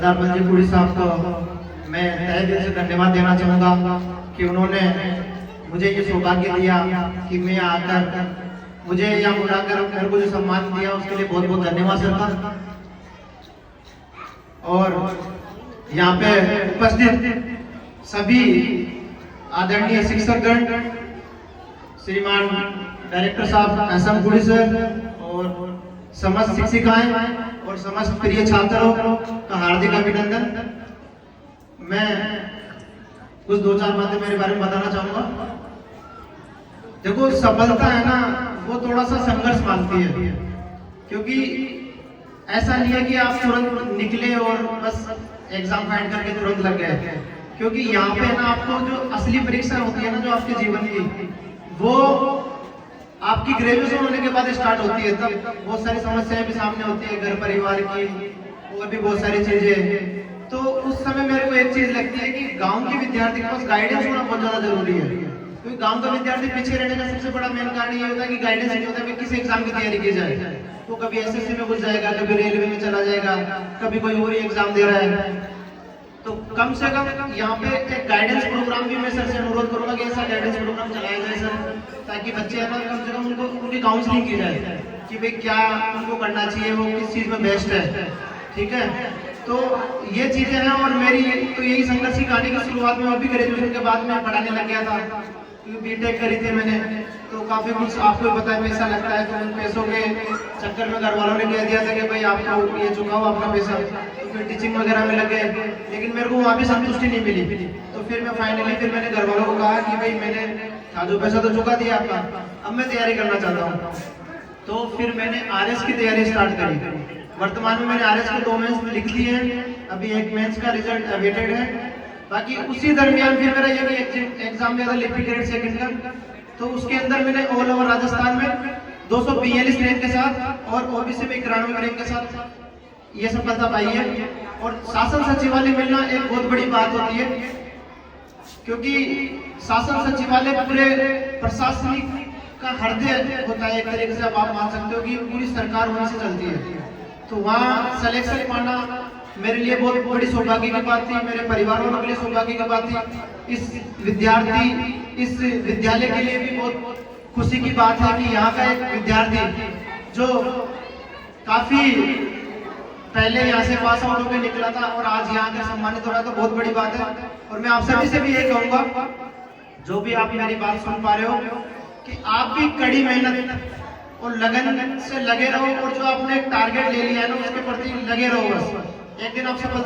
प्रधानमंत्री पुरी साहब को मैं तहे दिल से धन्यवाद देना चाहूँगा कि उन्होंने मुझे ये सौभाग्य दिया कि मैं आकर मुझे यहाँ बुलाकर मेरे को जो सम्मान दिया उसके लिए बहुत बहुत धन्यवाद सरकार। और यहाँ पे उपस्थित सभी आदरणीय शिक्षकगण, श्रीमान डायरेक्टर साहब एसएम पुरी सर और समस्त शिक्षिकाएं और समस्त प्रिय छात्रों का हार्दिक अभिनंदन। मैं कुछ दो चार बातें मेरे बारे में बताना चाहूंगा। देखो, सफलता है ना, वो थोड़ा सा संघर्ष मांगती है, क्योंकि ऐसा नहीं है कि आप तुरंत निकले और बस एग्जाम फाइंड करके तुरंत लग गए। क्योंकि यहाँ पे ना आपको जो असली परीक्षा होती है ना, जो आपके जीवन की, वो आपकी ग्रेजुएशन होने के बाद स्टार्ट होती है। तब बहुत सारी समस्याएं भी सामने होती है, घर परिवार की और भी बहुत सारी चीजें। तो उस समय मेरे को एक चीज लगती है कि गांव के विद्यार्थी के पास गाइडेंस होना बहुत ज्यादा जरूरी है। क्योंकि गांव का विद्यार्थी पीछे रहने का सबसे बड़ा मेन कारण ये होता है कि गाइडेंस नहीं होता है कि किस एग्जाम की तैयारी की जाए। वो कभी एसएससी में घुस जाएगा, कभी रेलवे में चला जाएगा, कभी कोई और एग्जाम दे रहा है। तो कम से कम यहाँ पे एक गाइडेंस प्रोग्राम भी मैं सर से अनुरोध करूंगा कि ऐसा गाइडेंस प्रोग्राम चलाया जाए सर, ताकि बच्चे है ना कम से कम उनको उनकी काउंसलिंग की जाए कि भाई क्या उनको करना चाहिए, वो किस चीज में बेस्ट है। ठीक है, तो ये चीजें हैं। और मेरी तो यही संघर्ष की कहानी की शुरुआत में अभी ग्रेजुएशन के बाद मैं पढ़ाने लग गया था, क्योंकि बीटेक करी थी मैंने। तो काफी कुछ आपको पता है, पैसा लगता है। तो उन पैसों के चक्कर में घर वालों ने कह दिया था कि भाई आपको ये चुकाओ अपना पैसा, तो फिर टीचिंग वगैरह में लग गए। लेकिन मेरे को वहाँ भी संतुष्टि नहीं मिली। तो फिर मैं फाइनली मैंने घर वालों को कहा कि भाई मैंने जो पैसा तो चुका दिया आपका, अब मैं तैयारी करना चाहता हूँ। तो फिर मैंने आरएस की तैयारी स्टार्ट करी। वर्तमान में मैंने आरएस के 2 मेंस लिख लिए हैं, अभी एक मेंस का रिजल्ट अवेटेड है। बाकी उसी दरमियान फिर मेरा ये एग्जाम दिया था लिपि ग्रेड 2 का। तो उसके अंदर मैंने ऑल ओवर राजस्थान में 242 रैंक के साथ और ओबीसी में 91 रैंक के साथ ये सफलता पाई है। और शासन सचिवालय मिलना एक बहुत बड़ी बात होती है, क्योंकि शासन सचिवालय पूरे प्रशासनिक का हृदय होता है एक तरीके से। अब आप मान सकते हो कि पूरी सरकार वहीं से चलती है। तो वहाँ सिलेक्शन पाना मेरे लिए बहुत बड़ी सौभाग्य की बात थी, मेरे परिवार वालों के लिए सौभाग्य की बात थी। इस विद्यालय के लिए भी बहुत खुशी की बात है कि यहाँ का एक विद्यार्थी जो काफी पहले यहाँ से पास आउट होकर निकला था और आज यहाँ का सम्मानित हो रहा है, तो बहुत बड़ी बात है। और मैं आप सभी से भी ये कहूंगा, जो भी आप मेरी बात सुन पा रहे हो, कि आप भी कड़ी मेहनत और लगन से लगे रहो, और जो आपने टारगेट ले लिया है ना उसके प्रति लगे रहो। बस एक दिन आप सफलता